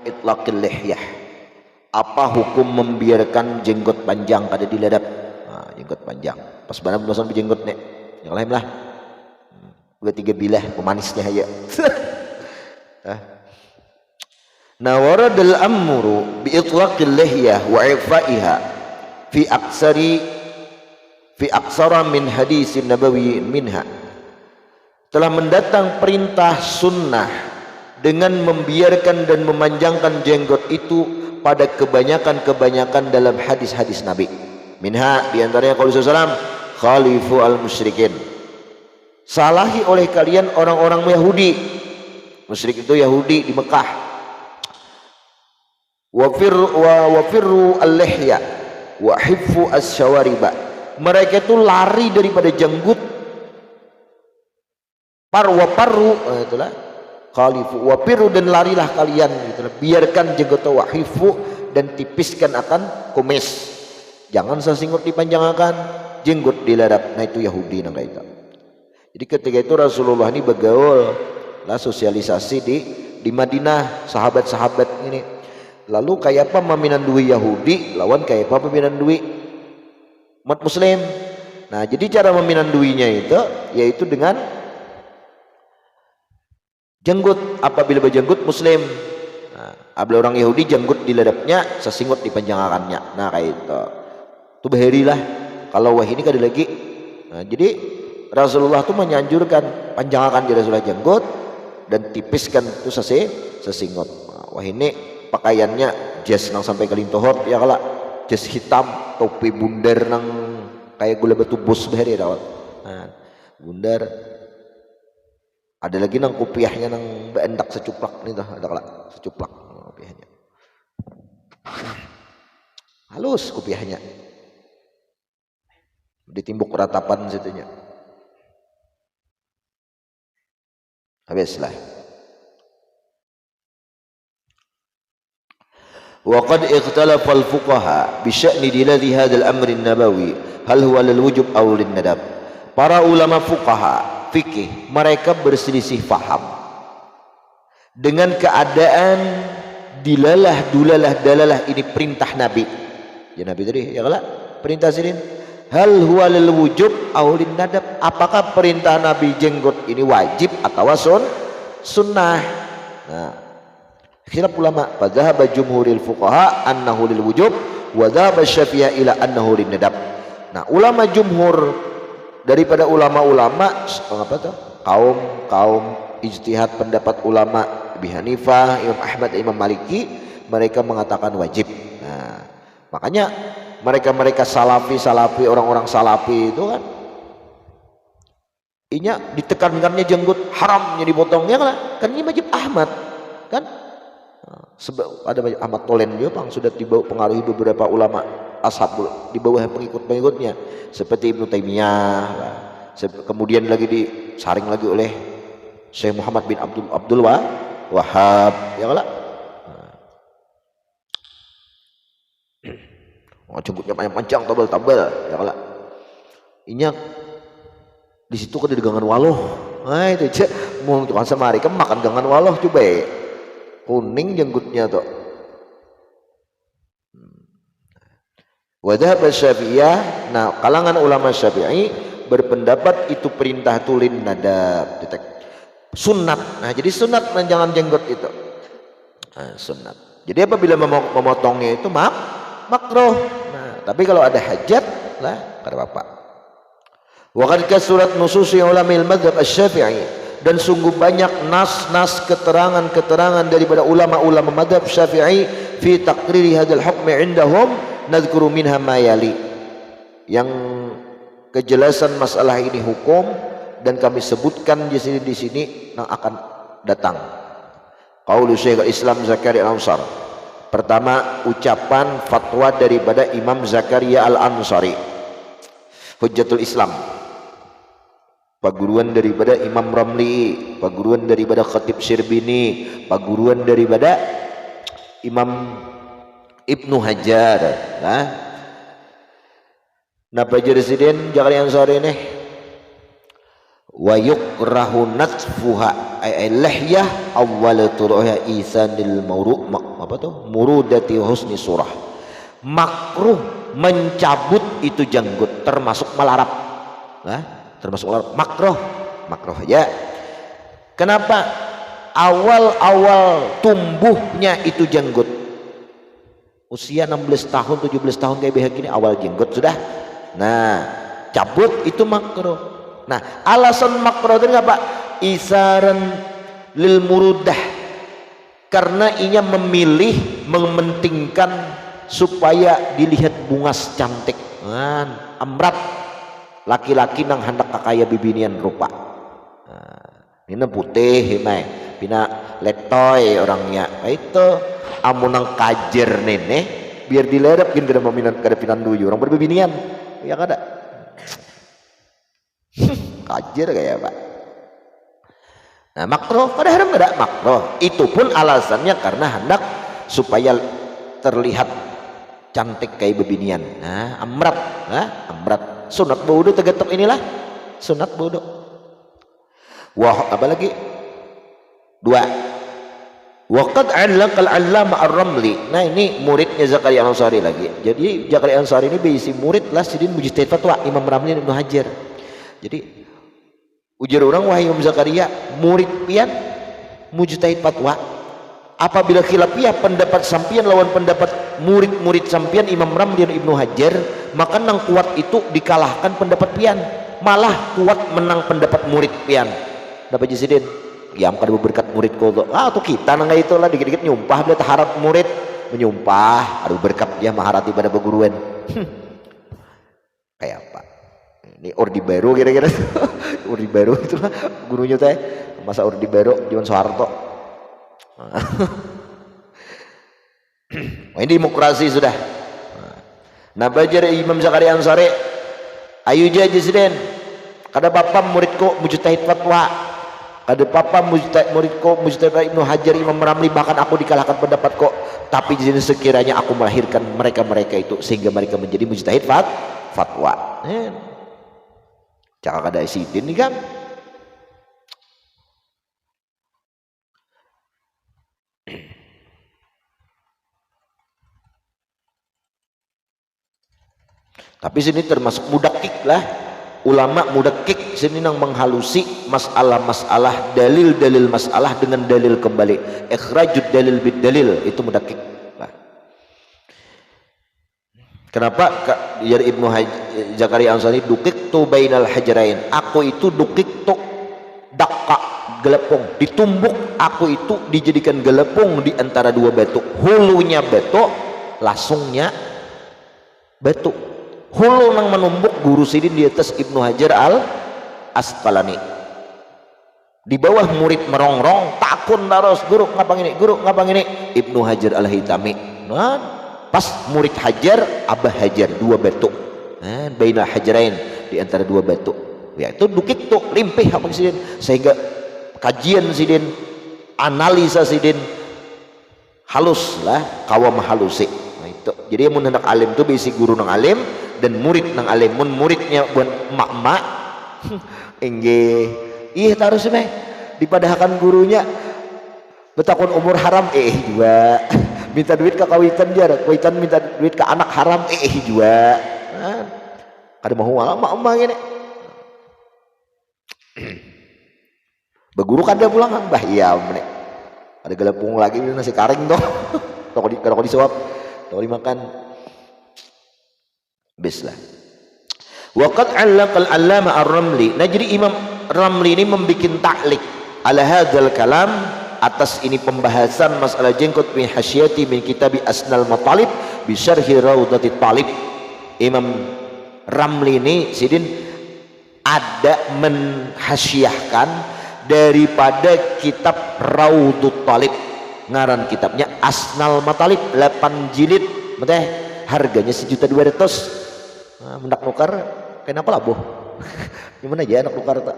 itlaqil lihyah. Apa hukum membiarkan jenggot panjang kada diladap? Nah, jenggot panjang. Pas benar bosan berjenggot nek. Yang lain lah. 2-3 bilah pemanisnya aja. Nah, waradal amru bi itlaqil lihyah wa ifaiha fi aksara min hadis nabawi minha. Telah mendatang perintah sunnah dengan membiarkan dan memanjangkan jenggot itu pada kebanyakan dalam hadis-hadis Nabi. Minha diantaranya qaul sallallahu khalifu al musyrikin. Salahi oleh kalian orang-orang Yahudi. Musyrik itu Yahudi di Mekah. Wa firru al-lihya wa hiffu as-syawariba. Mereka itu lari daripada jenggut. Parru itulah khalifu wa firru, dan larilah kalian itulah. Biarkan jenggot wa hiffu, dan tipiskan akan kumis. Jangan sesinggut dipanjangkan, jenggot diladap. Nah itu Yahudi nang itu. Jadi ketika itu Rasulullah ini bergaul lah, sosialisasi di Madinah, sahabat-sahabat ini. Lalu kayak apa meminan duit Yahudi lawan kayak apa peminan duit umat Muslim. Nah jadi cara meminan duitnya itu yaitu dengan jenggut. Apabila berjenggut Muslim, nah, apabila orang Yahudi jenggut diladapnya, sesinggut dipanjangkannya. Nah kayak itu beherilah kalau wah ini kada lagi. Nah, jadi Rasulullah itu menyanjurkan panjangkan Rasulullah jenggut dan tipiskan itu sesinggut. Nah, wah ini pakaiannya jas nang sampai kelintohot ya kala, jas hitam, topi bundar nang kayak gula batu bos beheri dawat. Nah, bundar. Ada lagi nang kopiahnya nang beendak secuplak nih dah, ada kala secuplak kopiahnya. Halus kopiahnya. Ditimbuk ratapan situnya. Habislah. وقد اختلف الفقهاء بشأن دلالة هذا الأمر النبوي هل هو للوجوب أو للندب. Para ulama fuqaha fikih mereka berselisih faham dengan keadaan dalalah ini perintah Nabi. Ya Nabi tadi ya kala perintah sini hal huwa lil wujub aw lin nadab. Apakah perintah Nabi jenggot ini wajib atau sunnah? Nah, khilaf ulama. Fadzahaba jumhuril fuqaha annahu lil wujub wa dzahaba Syafi'i ila annahu lin nadab. Nah, ulama jumhur daripada ulama-ulama apa tuh? Kaum ijtihad pendapat ulama Abi Hanifah, Imam Ahmad, Imam Maliki, mereka mengatakan wajib. Nah, makanya mereka salafi orang-orang salafi itu kan inya ditekankannya jenggot haramnya dipotongnya kan ini wajib Ahmad kan. Sebab ada banyak Ahmad Tolen juga bang sudah dibawa pengaruhi beberapa ulama ashab di bawah pengikut-pengikutnya seperti Ibnu Taimiyah, kemudian lagi disaring lagi oleh Syekh Muhammad bin Abdul Wahhab ya lah. Jenggotnya panjang tabel ya lah. Inya di situ kan di gangan waloh. Nah itu cek mau tuan semari kan makan gangan waloh coba kuning jenggotnya tuh. Wadhab Syafi'iyah. Nah kalangan ulama Syafi'i berpendapat itu perintah tulin nadab sunat. Nah jadi sunat menjangan jenggot itu sunat. Jadi apabila memotongnya itu makruh. Nah tapi kalau ada hajat lah kada apa-apa. Waqad kasurat nususi ulamil madzhab asy-Syafi'i, dan sungguh banyak nas-nas keterangan daripada ulama-ulama madzhab Syafi'i fi taqriri hadzal hukmi indahum nadhkuru minha ma yali, yang kejelasan masalah ini hukum dan kami sebutkan di sini yang akan datang. Qaulu Syekh Islam Zakaria Al-Ansari. Pertama ucapan fatwa daripada Imam Zakaria Al-Ansari, Hujjatul Islam, paguruan daripada Imam Ramli, paguruan daripada Khatib Syirbini, paguruan daripada Imam Ibnu Hajar. Nah Presiden Zakaria Al-Ansari ini wa yukrahu natfuha ay lahyah awwal turuha isanil apa tuh? Murudati husni surah. Makruh mencabut itu janggut, termasuk melarap. Nah, termasuk melarap. Makruh ya. Kenapa? Awal-awal tumbuhnya itu janggut. Usia 16 tahun, 17 tahun kayak begini awal jenggot sudah. Nah, cabut itu makruh. Nah, alasan makruh itu apa? Isaran lil murudah, karena ia memilih mementingkan supaya dilihat bungas cantik. Amrat laki-laki nang hendak kakaya bibinian rupa. Ini putih mai pina letoy orangnya itu amunang kajer nene biar dilerap gin kada meminat kada pinan duyu orang berbibinian ya kada kajer kayak Pak. Nah, makruh kada haram kada makruh. Itu pun alasannya karena hendak supaya terlihat cantik kayak bebinian. Nah, amrat. Sunat wudu tegetok inilah sunat wudu. Wah, apa lagi? 2. Waqad 'allaqal 'allama ar-Ramli. Nah, ini muridnya Zakaria Ansari lagi. Jadi Zakaria Ansari ini berisi murid lah sidin mujtahid fatwa Imam Ramli dan Ibnu Hajar. Jadi ujar orang wahai Imam Zakaria, murid pian mujtahid fatwa. Apabila khilafiyah pendapat sampian lawan pendapat murid-murid sampian Imam Ramli dan Ibnu Hajar, maka nang kuat itu dikalahkan pendapat pian, malah kuat menang pendapat murid pian. Dapat jisidin ya kada berkat murid ko tuh kita nang itulah dikit-dikit nyumpah dia harap murid menyumpah aduh berkat dia maharati pada beguruan. Kayak apa ini Orde Baru kira-kira. Orde Baru itu lah gurunya teh masa Orde Baru Juan Soeharto. Ini demokrasi sudah. Nah, bajar Imam Zakaria Ansari ayu jadi siden kada bapak muridku mujtahid fatwa, kada papa muridku mujtahid Ibnu Hajar Imam Ramli, bahkan aku dikalahkan pendapat kok, tapi jadi sekiranya aku melahirkan mereka itu sehingga mereka menjadi mujtahid fatwa. Cakap kada sidin nih kan. Tapi sini termasuk mudakik lah, ulama mudakik sini nang menghalusi masalah-masalah dalil-dalil masalah dengan dalil kembali, ikhrajud dalil bid dalil, itu mudakik lah. Kenapa dari Ibnu Zakaria Ansari dukik tu bainal hajarain, aku itu dukik tu dakka gelepung, ditumbuk aku itu dijadikan gelepung di antara dua batu, hulunya batu lasungnya batu. Hulu nang menumbuk guru sidin di atas Ibnu Hajar al Asqalani, di bawah murid merongrong takun taros guru ngapang ini Ibnu Hajar al Hitami. Nah, pas murid Hajar Abah Hajar dua batu, bainal hajarain di antara dua batu, ya itu dukik tuh limpih apa sidin, sehingga kajian sidin analisa sidin halus lah kawam halusi. Nah itu jadi mun hendak alim tuh bisi guru nang alim dan murid nang alim. Mun muridnya buat emak-emak enggih ih taruh sih dipadahkan gurunya betakun umur haram juga minta duit ke kawitan dia kawitan minta duit ke anak haram juga kada mau emak-emak gini beguru kada pulang bah iya menek ada gelepung lagi nasi karing toh toko disuap toko dimakan bislah. Waqad 'allaqal 'allama ar-Ramli. Nah, jadi Imam Ramli ini membikin taklik ala hadzal kalam, atas ini pembahasan masalah jenggot min hasyati min kitabi Asnal Matalib bi syarhi Raudhatit Talib. Imam Ramli ini sidin ada menhasyiahkan daripada kitab Raudhut Talib, ngaran kitabnya Asnal Matalib 8 jilid, harganya 1.200.000. Nah, mendak nukar kenapa lah boh gimana aja anak nukar tak.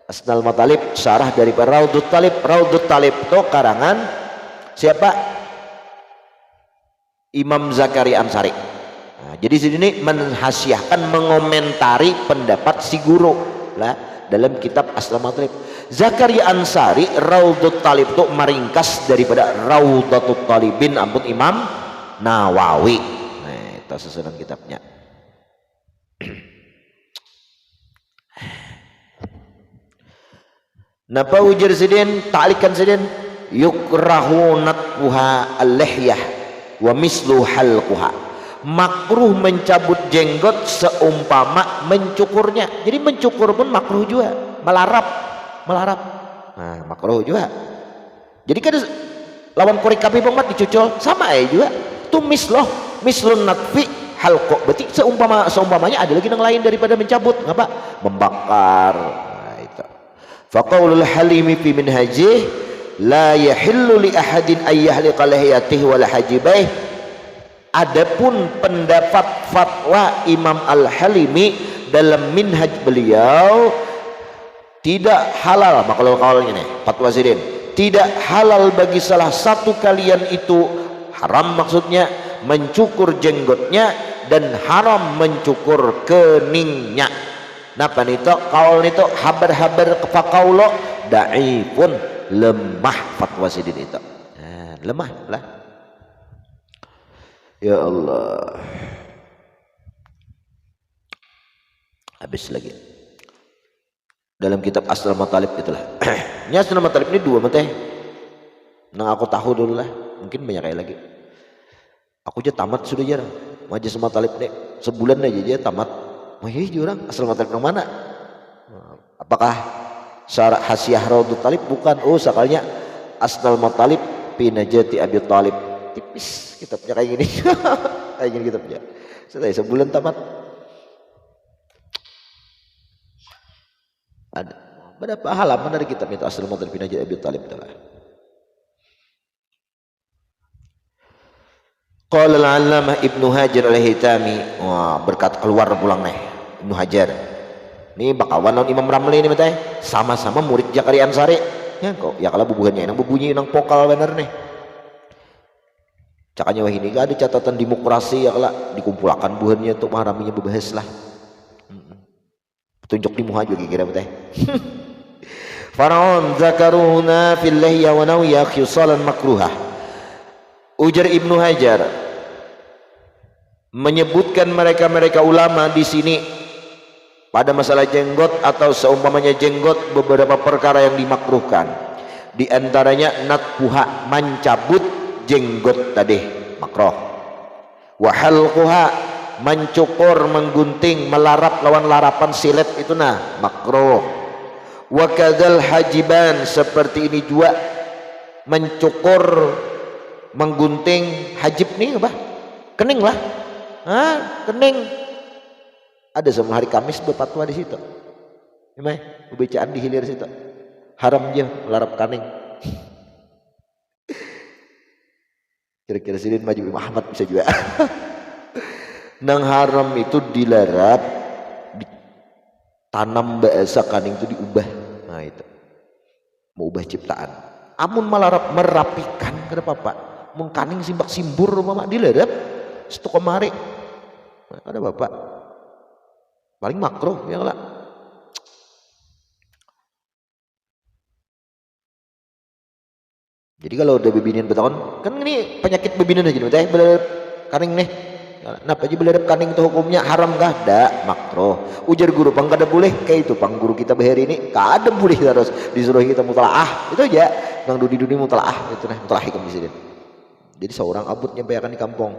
Asnal Matalib syarah dari Raudhut Talib. Raudhut Talib itu karangan siapa? Imam Zakaria Ansari. Nah, jadi sini menhasyiahkan mengomentari pendapat si guru lah dalam kitab Asnal Matalib. Zakaria Ansari Raudhut Talib itu meringkas daripada Raudhatut Talibin ampun Imam Nawawi. Nah, itu susunan kitabnya. Napa ujar sidin ta'likan sidin yukrahu natquha al-lihyah wa mislu halquha. Makruh mencabut jenggot seumpama mencukurnya. Jadi mencukur pun makruh juga. Melarap. Nah, makruh juga. Jadi kan lawan korek kapi pemat dicucul sama juga. Itu mislun natfi halqo. Berarti seumpamanya ada lagi yang lain daripada mencabut. Ngapa? Membakar. Nah, itu. Faqaulul halimi fi minhajih la yahillu li ahadin ayyahliqa lahiyatihi wala hajibaih. Adapun pendapat fatwa Imam Al-Halimi dalam minhaj beliau tidak halal, maka kalau ini fatwa sidin tidak halal bagi salah satu kalian itu, haram maksudnya mencukur jenggotnya dan haram mencukur keningnya. Napa nito kaul nito habar-habar kefakaulo daifun, lemah fatwa sidin itu. Nah, lemah lah. Ya Allah. Habis lagi. Dalam kitab Asnal Matalib itulah. Ini Asnal Matalib ini dua mate. Nang aku tahu dulu lah. Mungkin banyak kayak lagi. Aku aja tamat sudah jarang. Majelis Matalib nih sebulan aja dia tamat. Wah iya orang Asnal Matalib yang mana? Apakah syarah Hasyiah Raudhut Talib? Bukan. Oh sekalinya Asnal Matalib fi Najati Abi Talib. Tipis kitabnya kayak gini. Kayak gini kitabnya. Sudah sebulan tamat. Ada berapa halaman dari kitab itu Asnal Matalib fi Najati Abi Talib adalah. Qala al-Allamah Ibnu Hajar al-Haytami. Wah, berkat keluar pulang nih Ibnu Hajar. Ini bakawan lawan Imam Ramli ini teh. Sama-sama murid Zakaria Ansari. Ya kok ya kalau bubuhannya nang bubunyi nang pokal bener nih. Cakanya wah ini gak ada catatan demokrasi ya kalau dikumpulkan buhannya untuk maharaminya berbahas lah. Tunjuk di muha juga kira teh. Faraon zakaruna fillahi wa nawiya khisalan makruhah. Ujar Ibnu Hajar menyebutkan mereka ulama di sini pada masalah jenggot atau seumpamanya jenggot beberapa perkara yang dimakruhkan. Di antaranya natpuha mencabut jenggot tadi makruh. Wa halquha mencukur, menggunting, melarap lawan larapan silet itu nah makruh. Wa kadzal hajiban seperti ini juga mencukur, menggunting hajib nih apa? Kening lah. Kening. Ada sama hari Kamis berfatwa di situ. Gimana? Pembacaan di hilir situ. Haram aja melarap kaning. Kira-kira sidin maju Muhammad bisa juga. Nang haram itu dilarap, ditanam bahasa kaning itu diubah. Nah itu. Mau ubah ciptaan. Amun malarap merapikan kenapa Pak? Mun kaning simbak simbur mama dilarap. Setu kemari. Nah, ada Bapak. Paling makruh ya lah. Jadi kalau udah bebinian beton, kan ini penyakit bebinian aja nih, belerep kaning nih. Kenapa aja belerep kaning itu hukumnya haram kah? Da, makruh. Ujar guru pang kada boleh kayak itu pang guru kita bahari ini kada boleh harus disuruh kita mutalaah. Itu aja. Nang dudi mutalaah itu nah mutalaah hikum di sini. Jadi seorang abut nyampaikan di kampung.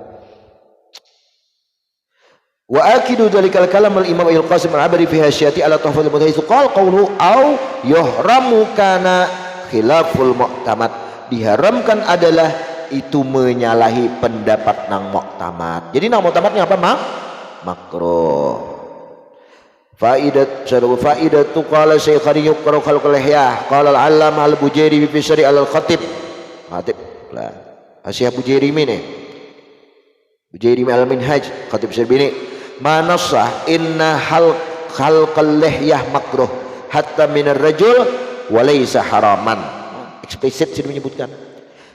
Wa akidu dzalikal kalam al-Imam Al-Qasim al-Abadi fi hasyati ala Tuhfatul Mutahhiz qala qawluhu au yuhramu kana khilaful mu'tamad. Diharamkan adalah itu menyalahi pendapat nang mu'tamad. Jadi nang mu'tamadnya apa? Makruh. Faidatu qala Syekhari yuqra khalqul ihyah qala al-Allamah al-Bujairi fi syari' al-Khatib. Khatib lah. Asyah Bujairi ini. Bujairi al-Minhaj Khatib Syarbini. Manasah inna khalqal lihyah makruh hatta minar rajul walaysa haraman. Eksplisit sudah menyebutkan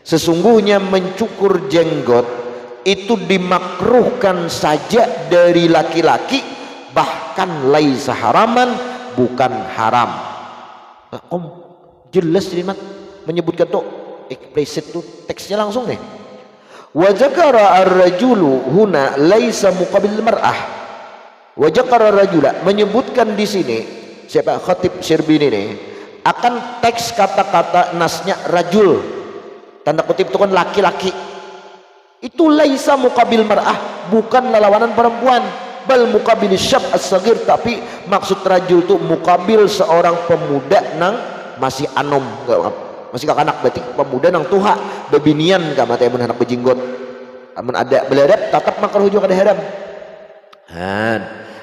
sesungguhnya mencukur jenggot itu dimakruhkan saja dari laki-laki, bahkan laisa haraman, bukan haram. Jelas jadi mat menyebutkan tuh explicit tuh teksnya langsung nih. Wa zakara ar-rajulu huna laisa muqabil mar'ah. Wa zakara ar-rajula menyebutkan di sini siapa Khatib Syrbini nih akan teks kata-kata nasnya rajul. Tanda kutip itu kan laki-laki. Itu laisa muqabil mar'ah, bukan lawanan perempuan. Bal muqabil syab as-saghir, tapi maksud rajul itu muqabil seorang pemuda nang masih anom, masih kakanak, berarti pemuda nang tuha bebinian ka mate mun anak bejinggot. Amun ada beladap tatap makruh juga kada haram.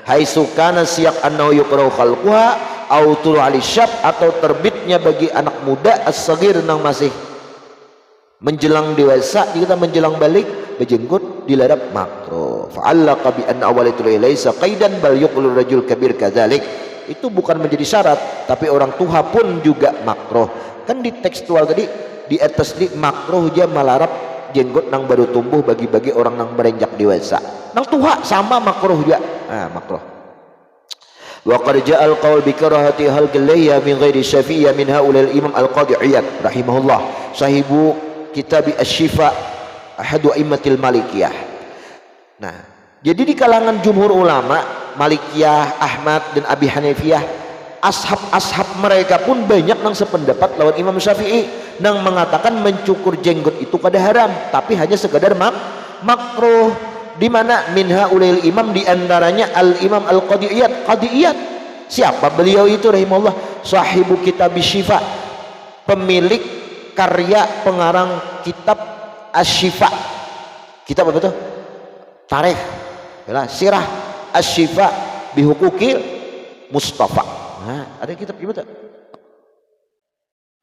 Haitsu kana siyak annahu yukrahu khalquha au tul'al syab, atau terbitnya bagi anak muda as-saghir nang masih menjelang dewasa, kita menjelang balik bejenggot dilarap makruh. Fa'allaqa bi anna awwalitu laysa qaidan bal yuqulu rajul kabir kadzalik. Itu bukan menjadi syarat, tapi orang tua pun juga makruh. Kan di tekstual tadi di atas di makruh dia melarap jenggot nang baru tumbuh bagi-bagi orang nang beranjak dewasa. Nang tua sama makruh juga. Makruh. Wa qad ja'al qaul bi karahati halqil layya min ghairi syafi'iyya min haulal imam al-qadhi Iyad rahimahullah sahibu kitab asy-syifa ahadu a'immatil malikiyah. Nah, jadi di kalangan jumhur ulama Malikiyah, Ahmad dan Abi Hanifiyah, ashab mereka pun banyak nang sependapat lawan Imam Syafi'i nang mengatakan mencukur jenggot itu kada haram, tapi hanya sekadar makruh. Di mana minha ulil imam, di antaranya al imam al qadiyat. Siapa beliau itu rahimahullah? Sahibu kitab syifa, pemilik karya pengarang kitab asy-syifa. Kitab apa tuh? Tarikh, sirah asy-syifa bihukukil Mustafa. Ada kitab gimana?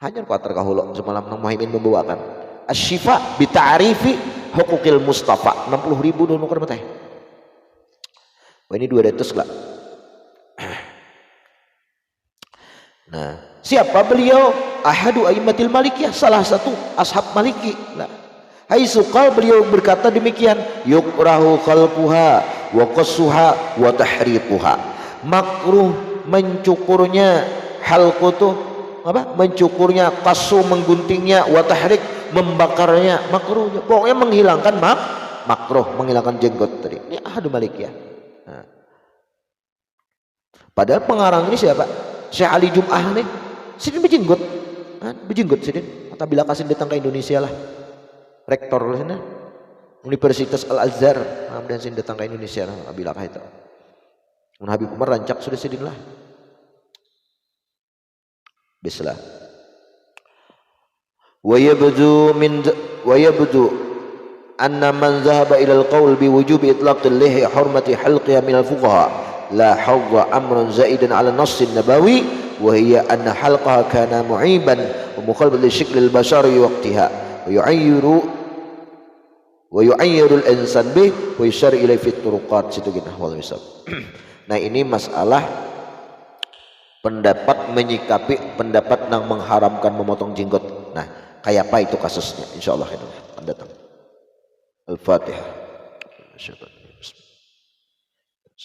Hanya kuatar kahulok semalam nang Muhaimin membawakan asy-syifa bi ta'rifi hukukil Mustafa. 60.000 dulu nuker teh. Wah, ini 200 lah. Nah, siapa beliau? Ahadu a'immatil malikiyah, salah satu ashab maliki. Nah, haitsukal beliau berkata demikian, yukrahu khalquha wa qassuha wa tahriquha. Makruh mencukurnya, halqu tuh apa? Mencukurnya, qassu mengguntingnya, wa tahriq membakarnya, makruh. Pokoknya menghilangkan makruh, menghilangkan jenggot tadi. Ini ahadu malikiyah. Nah, padahal pengarang ini siapa? Syekh Ali Jum'ah nih. Sidin bejenggot. Bejenggot sidin. Kata bila kasih datang ke Indonesia lah. Rektor lah sana. Universitas Al-Azhar. Kemudian sidin datang ke Indonesia lah. Bila kah itu. Mun Habib Umar rancak sudah sidin lah. Bislah. Wa yabdu anna man dhahaba ila al-qawl bi wujubi itlaq al-lihi hurmati halqiha min al-fuqaha la hawwa amrun zaidan ala nass an-nabawi wa hiya anna halqaha kana mu'iban wa mukhalifan li shakl al-bashar waqtiha wa yu'ayyiru al-insan bih wa yushar ila fi turuqat. Situ gini wal misal. Nah, ini masalah pendapat menyikapi pendapat yang mengharamkan memotong jenggot. Nah, kayak apa itu kasusnya? Insyaallah itu akan datang. Al-Fatihah.